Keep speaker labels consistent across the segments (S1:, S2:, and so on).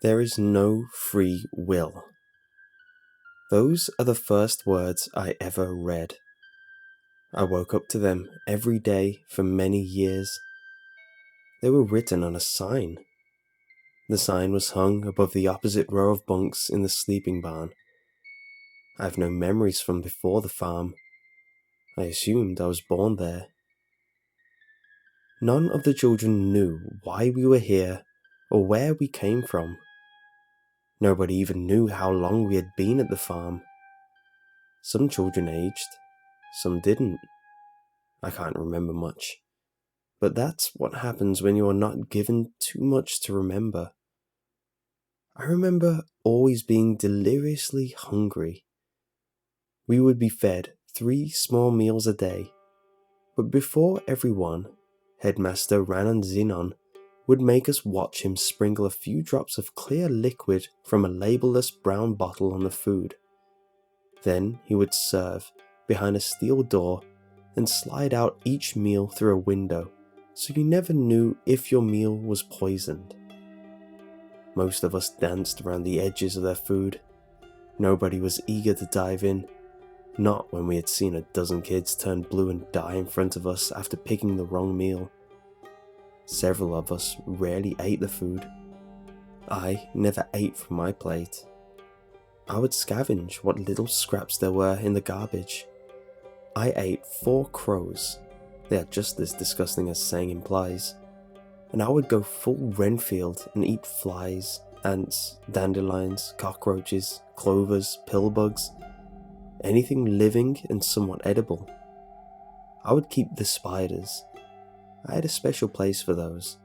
S1: There is no free will. Those are the first words I ever read. I woke up to them every day for many years. They were written on a sign. The sign was hung above the opposite row of bunks in the sleeping barn. I have no memories from before the farm. I assumed I was born there. None of the children knew why we were here or where we came from. Nobody even knew how long we had been at the farm. Some children aged, some didn't. I can't remember much. But that's what happens when you are not given too much to remember. I remember always being deliriously hungry. We would be fed 3 small meals a day. But before everyone, Headmaster Xenon would make us watch him sprinkle a few drops of clear liquid from a labelless brown bottle on the food. Then he would serve behind a steel door and slide out each meal through a window, so you never knew if your meal was poisoned. Most of us danced around the edges of their food. Nobody was eager to dive in, not when we had seen a dozen kids turn blue and die in front of us after picking the wrong meal. Several of us rarely ate the food. I never ate from my plate. I would scavenge what little scraps there were in the garbage. I ate 4 crows. They are just as disgusting as saying implies. And I would go full Renfield and eat flies, ants, dandelions, cockroaches, clovers, pillbugs, anything living and somewhat edible. I would keep the spiders. I had a special place for those.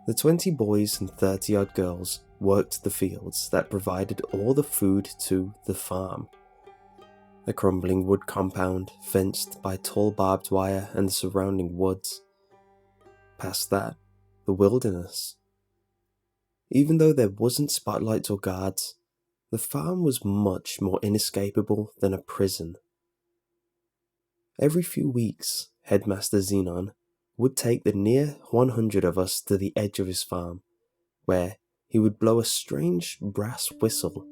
S1: The 20 boys and 30-odd girls worked the fields that provided all the food to the farm. A crumbling wood compound fenced by tall barbed wire and the surrounding woods. Past that, the wilderness. Even though there wasn't spotlights or guards, the farm was much more inescapable than a prison. Every few weeks, Headmaster Xenon would take the near 100 of us to the edge of his farm, where he would blow a strange brass whistle.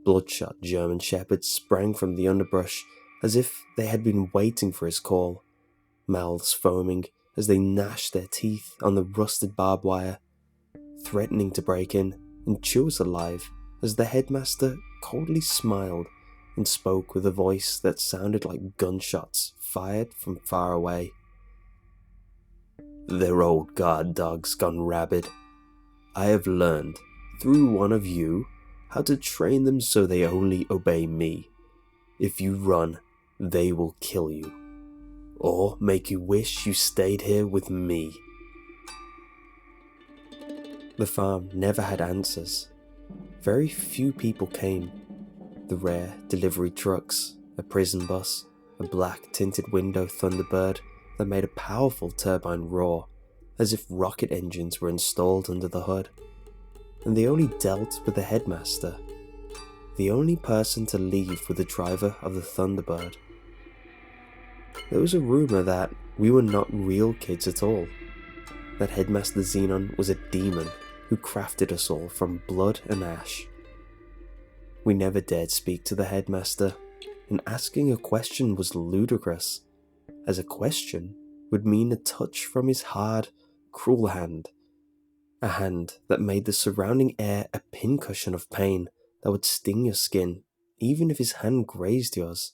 S1: Bloodshot German shepherds sprang from the underbrush as if they had been waiting for his call, mouths foaming as they gnashed their teeth on the rusted barbed wire, threatening to break in and chew us alive as the headmaster coldly smiled and spoke with a voice that sounded like gunshots fired from far away. "They're old guard dogs gone rabid. I have learned, through one of you, how to train them so they only obey me. If you run, they will kill you, or make you wish you stayed here with me." The farm never had answers. Very few people came. The rare delivery trucks, a prison bus, a black tinted window Thunderbird that made a powerful turbine roar, as if rocket engines were installed under the hood. And they only dealt with the headmaster, the only person to leave with the driver of the Thunderbird. There was a rumour that we were not real kids at all, that Headmaster Xenon was a demon who crafted us all from blood and ash. We never dared speak to the headmaster, and asking a question was ludicrous, as a question would mean a touch from his hard, cruel hand, a hand that made the surrounding air a pincushion of pain that would sting your skin, even if his hand grazed yours.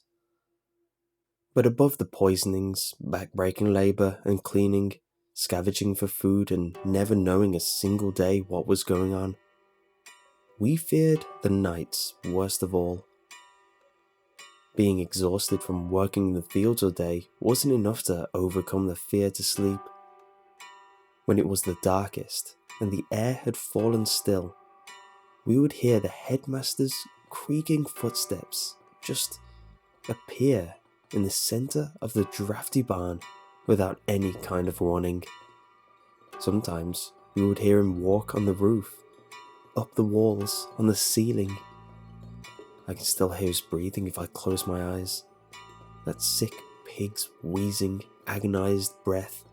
S1: But above the poisonings, back-breaking labour and cleaning, scavenging for food and never knowing a single day what was going on, we feared the nights worst of all. Being exhausted from working in the fields all day wasn't enough to overcome the fear to sleep. When it was the darkest and the air had fallen still, we would hear the headmaster's creaking footsteps just appear in the centre of the drafty barn without any kind of warning. Sometimes we would hear him walk on the roof, up the walls, on the ceiling. I can still hear his breathing if I close my eyes. That sick pig's wheezing, agonized breath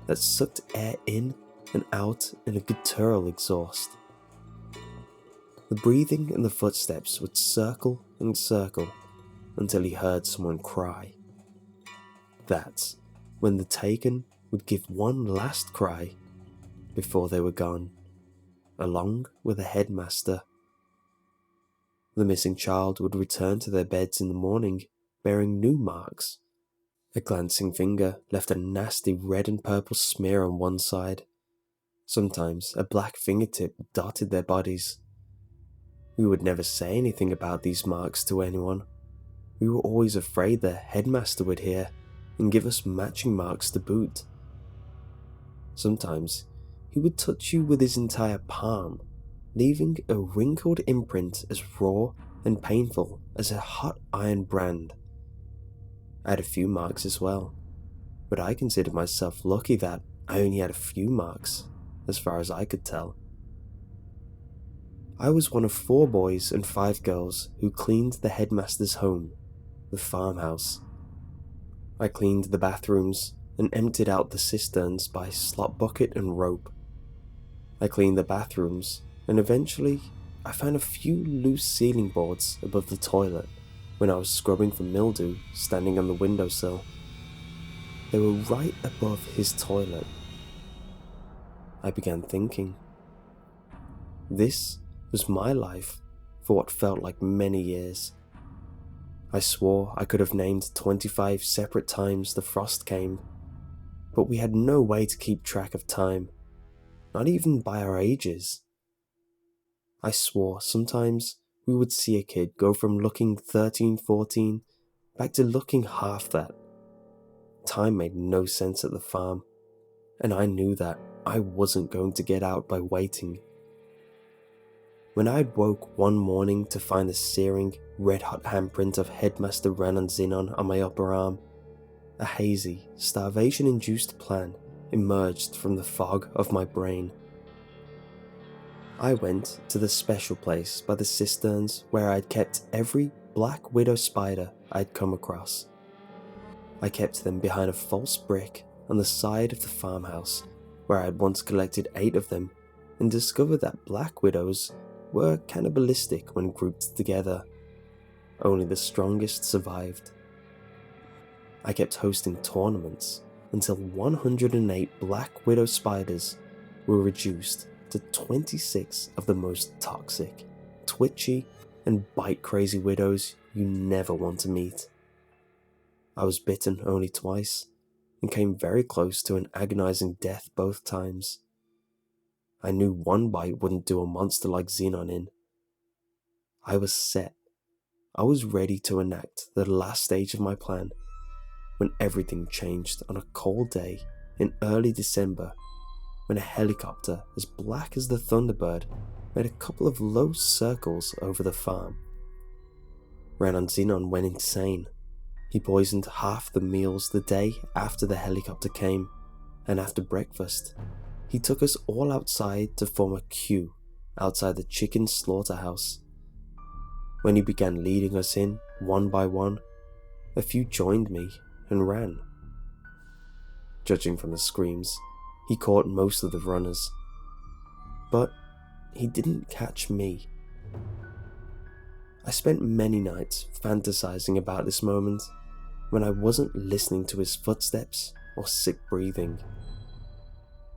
S1: that sucked air in and out in a guttural exhaust. The breathing and the footsteps would circle and circle until he heard someone cry. That's when the taken would give one last cry before they were gone, along with the headmaster. The missing child would return to their beds in the morning bearing new marks. A glancing finger left a nasty red and purple smear on one side. Sometimes a black fingertip dotted their bodies. We would never say anything about these marks to anyone. We were always afraid the headmaster would hear and give us matching marks to boot. Sometimes he would touch you with his entire palm, leaving a wrinkled imprint as raw and painful as a hot iron brand. I had a few marks as well, but I considered myself lucky that I only had a few marks, as far as I could tell. I was one of 4 boys and 5 girls who cleaned the headmaster's home, the farmhouse. I cleaned the bathrooms and emptied out the cisterns by slop bucket and rope. I cleaned the bathrooms, and eventually I found a few loose ceiling boards above the toilet when I was scrubbing for mildew standing on the windowsill. They were right above his toilet. I began thinking. This was my life for what felt like many years. I swore I could have named 25 separate times the frost came, but we had no way to keep track of time, not even by our ages. I swore sometimes we would see a kid go from looking 13, 14 back to looking half that. Time made no sense at the farm, and I knew that I wasn't going to get out by waiting. When I woke one morning to find the searing, red-hot handprint of Headmaster Xenon on my upper arm, a hazy, starvation-induced plan emerged from the fog of my brain. I went to the special place by the cisterns where I'd kept every black widow spider I'd come across. I kept them behind a false brick on the side of the farmhouse where I'd once collected 8 of them and discovered that black widows were cannibalistic when grouped together. Only the strongest survived. I kept hosting tournaments until 108 black widow spiders were reduced to 26 of the most toxic, twitchy, and bite-crazy widows you never want to meet. I was bitten only twice, and came very close to an agonizing death both times. I knew one bite wouldn't do a monster like Xenon in. I was set. I was ready to enact the last stage of my plan, when everything changed on a cold day in early December, when a helicopter as black as the Thunderbird made a couple of low circles over the farm. Xenon went insane. He poisoned half the meals the day after the helicopter came, and after breakfast, he took us all outside to form a queue outside the chicken slaughterhouse. When he began leading us in, one by one, a few joined me and ran. Judging from the screams, he caught most of the runners, but he didn't catch me. I spent many nights fantasizing about this moment when I wasn't listening to his footsteps or sick breathing.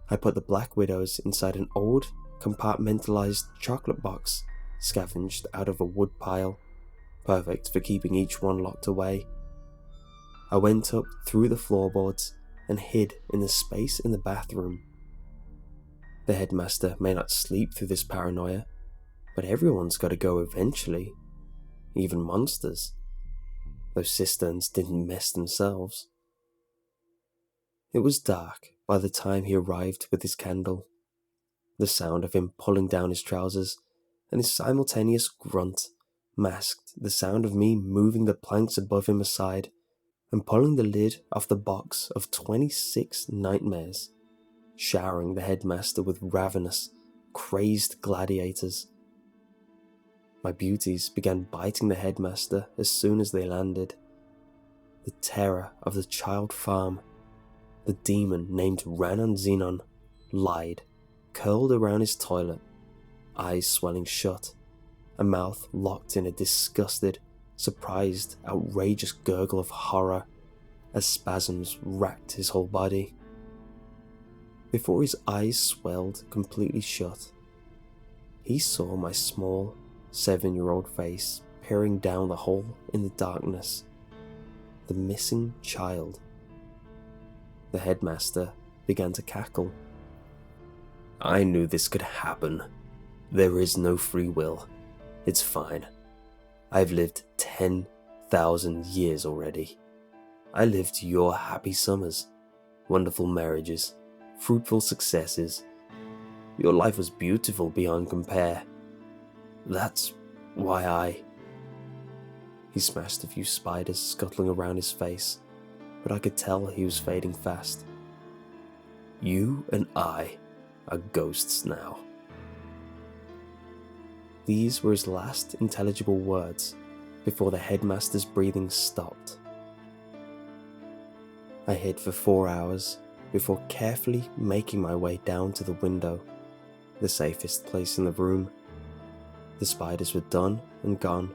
S1: I put the black widows inside an old, compartmentalized chocolate box scavenged out of a wood pile, perfect for keeping each one locked away. I went up through the floorboards and hid in the space in the bathroom. The headmaster may not sleep through this paranoia, but everyone's got to go eventually, even monsters. Those cisterns didn't mess themselves. It was dark by the time he arrived with his candle. The sound of him pulling down his trousers and his simultaneous grunt masked the sound of me moving the planks above him aside and pulling the lid off the box of 26 nightmares, showering the headmaster with ravenous, crazed gladiators. My beauties began biting the headmaster as soon as they landed. The terror of the child farm, the demon named Xenon, lied, curled around his toilet, eyes swelling shut, a mouth locked in a disgusted, surprised, outrageous gurgle of horror as spasms racked his whole body. Before his eyes swelled completely shut, he saw my small, 7-year-old face peering down the hole in the darkness. The missing child. The headmaster began to cackle. I knew this could happen. There is no free will. It's fine. I've lived 10,000 years already. I lived your happy summers, wonderful marriages, fruitful successes. Your life was beautiful beyond compare. That's why He smashed a few spiders scuttling around his face, but I could tell he was fading fast. You and I are ghosts now. These were his last intelligible words before the headmaster's breathing stopped. I hid for 4 hours before carefully making my way down to the window, the safest place in the room. The spiders were done and gone.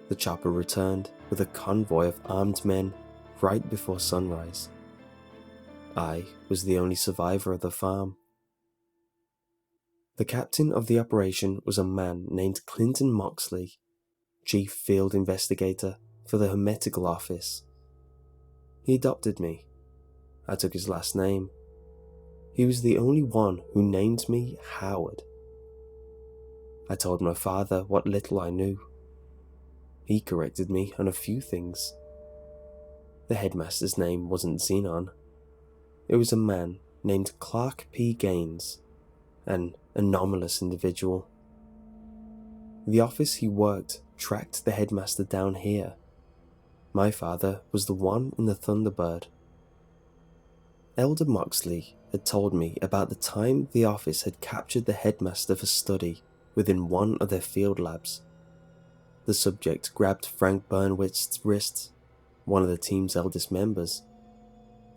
S1: The chopper returned with a convoy of armed men right before sunrise. I was the only survivor of the farm. The captain of the operation was a man named Clinton Moxley, chief field investigator for the Hermetical Office. He adopted me. I took his last name. He was the only one who named me Howard. I told my father what little I knew. He corrected me on a few things. The headmaster's name wasn't Xenon. It was a man named Clark P. Gaines, an anomalous individual. The office he worked tracked the headmaster down here. My father was the one in the Thunderbird. Elder Moxley had told me about the time the office had captured the headmaster for study within one of their field labs. The subject grabbed Frank Burnwitz's wrist, one of the team's eldest members.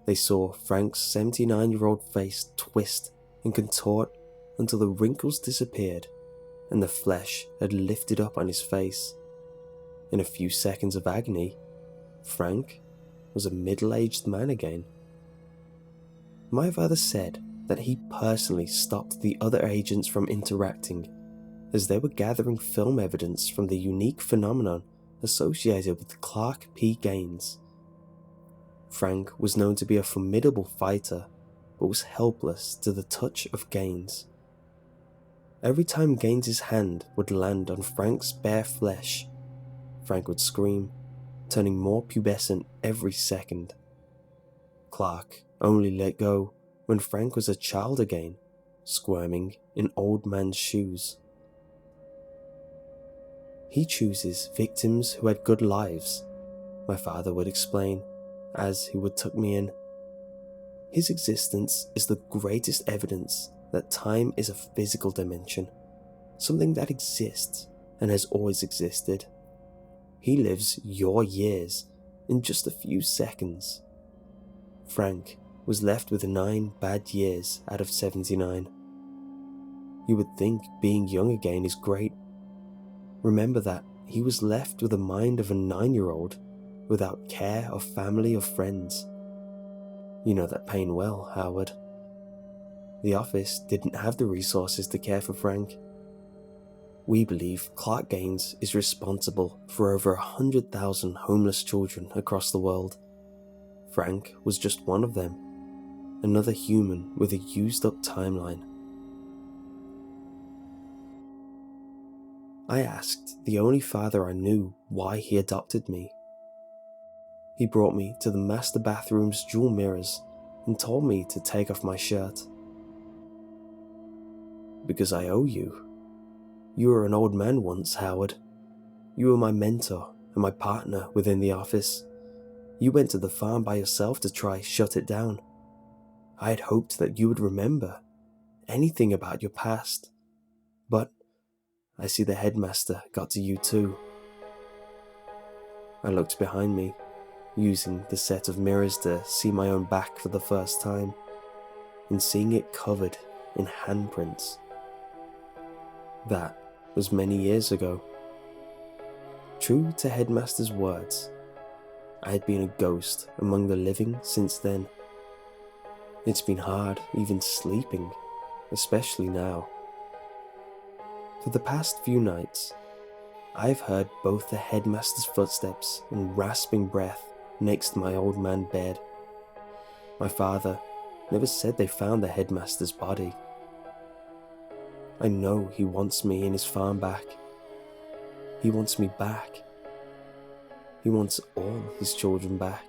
S1: They saw Frank's 79-year-old face twist and contort until the wrinkles disappeared and the flesh had lifted up on his face. In a few seconds of agony, Frank was a middle-aged man again. My father said that he personally stopped the other agents from interacting, as they were gathering film evidence from the unique phenomenon associated with Clark P. Gaines. Frank was known to be a formidable fighter, but was helpless to the touch of Gaines. Every time Gaines's hand would land on Frank's bare flesh, Frank would scream, turning more pubescent every second. Clark only let go when Frank was a child again, squirming in old man's shoes. He chooses victims who had good lives, my father would explain, as he would tuck me in. His existence is the greatest evidence that time is a physical dimension, something that exists and has always existed. He lives your years in just a few seconds. Frank was left with 9 bad years out of 79. You would think being young again is great. Remember that he was left with the mind of a 9-year-old without care of family or friends. You know that pain well, Howard. The office didn't have the resources to care for Frank. We believe Clark Gaines is responsible for over 100,000 homeless children across the world. Frank was just one of them, another human with a used-up timeline. I asked the only father I knew why he adopted me. He brought me to the master bathroom's dual mirrors and told me to take off my shirt. Because I owe you. You were an old man once, Howard. You were my mentor and my partner within the office. You went to the farm by yourself to try shut it down. I had hoped that you would remember anything about your past. But I see the headmaster got to you too. I looked behind me, using the set of mirrors to see my own back for the first time. and seeing it covered in handprints. That was many years ago. True to Headmaster's words, I had been a ghost among the living since then. It's been hard even sleeping, especially now. For the past few nights, I've heard both the Headmaster's footsteps and rasping breath next to my old man bed. My father never said they found the Headmaster's body. I know he wants me and his farm back. He wants me back. He wants all his children back.